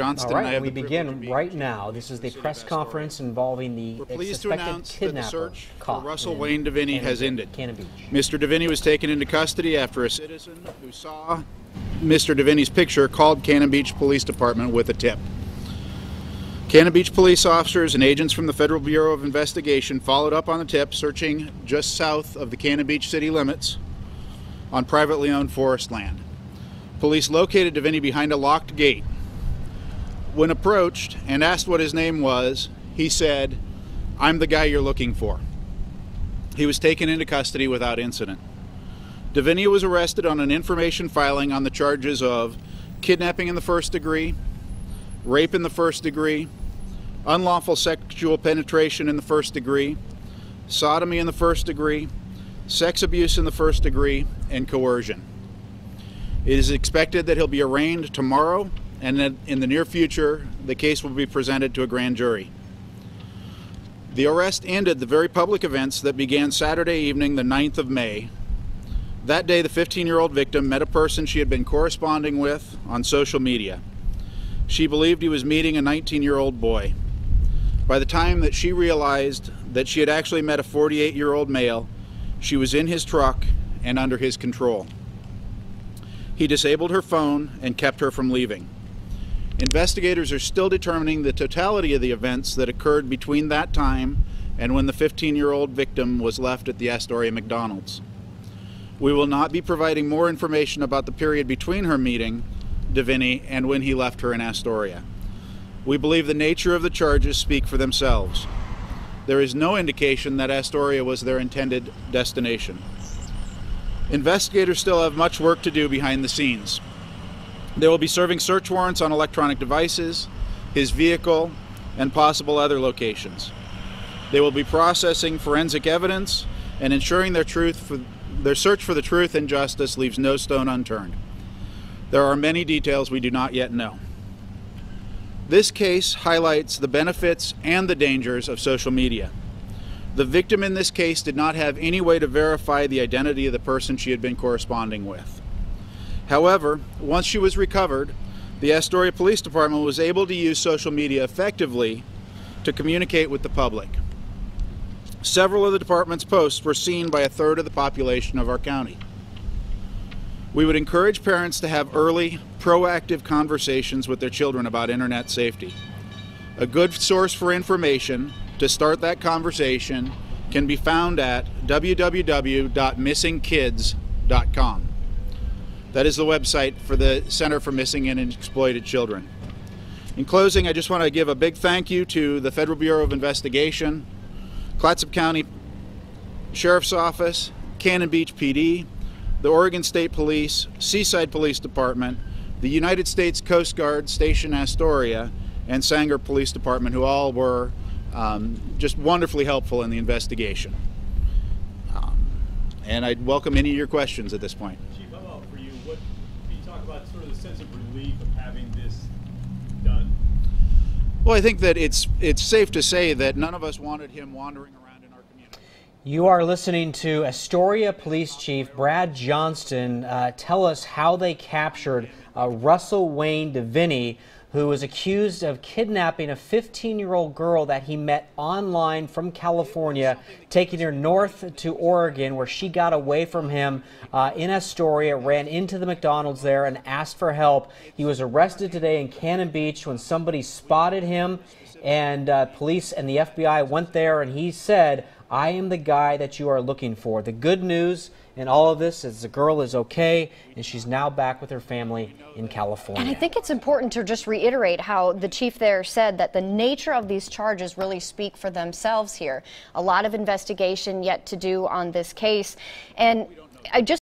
Johnston. All right, we begin right now. This is the press conference involving the suspected kidnapper caught. Russell Wayne Deviney has ended. Cannon Beach. Mr. Deviney was taken into custody after a citizen who saw Mr. Deviney's picture called Cannon Beach Police Department with a tip. Cannon Beach police officers and agents from the Federal Bureau of Investigation followed up on the tip, searching just south of the Cannon Beach city limits on privately owned forest land. Police located Deviney behind a locked gate. When approached and asked what his name was, he said, "I'm the guy you're looking for." He was taken into custody without incident. Deviney was arrested on an information filing on the charges of kidnapping in the first degree, rape in the first degree, unlawful sexual penetration in the first degree, sodomy in the first degree, sex abuse in the first degree, and coercion. It is expected that he'll be arraigned tomorrow, and that in the near future, the case will be presented to a grand jury. The arrest ended the very public events that began Saturday evening, the 9th of May. That day, the 15-year-old victim met a person she had been corresponding with on social media. She believed he was meeting a 19-year-old boy. By the time that she realized that she had actually met a 48-year-old male, she was in his truck and under his control. He disabled her phone and kept her from leaving. Investigators are still determining the totality of the events that occurred between that time and when the 15-year-old victim was left at the Astoria McDonald's. We will not be providing more information about the period between her meeting Deviney and when he left her in Astoria. We believe the nature of the charges speak for themselves. There is no indication that Astoria was their intended destination. Investigators still have much work to do behind the scenes. They will be serving search warrants on electronic devices, his vehicle, and possible other locations. They will be processing forensic evidence and ensuring their search for the truth and justice leaves no stone unturned. There are many details we do not yet know. This case highlights the benefits and the dangers of social media. The victim in this case did not have any way to verify the identity of the person she had been corresponding with. However, once she was recovered, the Astoria Police Department was able to use social media effectively to communicate with the public. Several of the department's posts were seen by a third of the population of our county. We would encourage parents to have early, proactive conversations with their children about internet safety. A good source for information to start that conversation can be found at www.missingkids.com. That is the website for the Center for Missing and Exploited Children. In closing, I just want to give a big thank you to the Federal Bureau of Investigation, Clatsop County Sheriff's Office, Cannon Beach PD, the Oregon State Police, Seaside Police Department, the United States Coast Guard Station Astoria, and Sanger Police Department, who all were just wonderfully helpful in the investigation. And I'd welcome any of your questions at this point. Chief, how about for you? What can you talk about sort of the sense of relief of having this done? Well, I think that it's safe to say that none of us wanted him wandering around in our community. You are listening to Astoria Police Chief Brad Johnston tell us how they captured Russell Wayne Deviney, who was accused of kidnapping a 15-year-old girl that he met online from California, taking her north to Oregon, where she got away from him in Astoria, ran into the McDonald's there and asked for help. He was arrested today in Cannon Beach when somebody spotted him, and police and the FBI went there, and he said, "I am the guy that you are looking for." The good news in all of this is the girl is okay, and she's now back with her family in California. And I think it's important to just reiterate how the chief there said that the nature of these charges really speak for themselves here. A lot of investigation yet to do on this case. And I just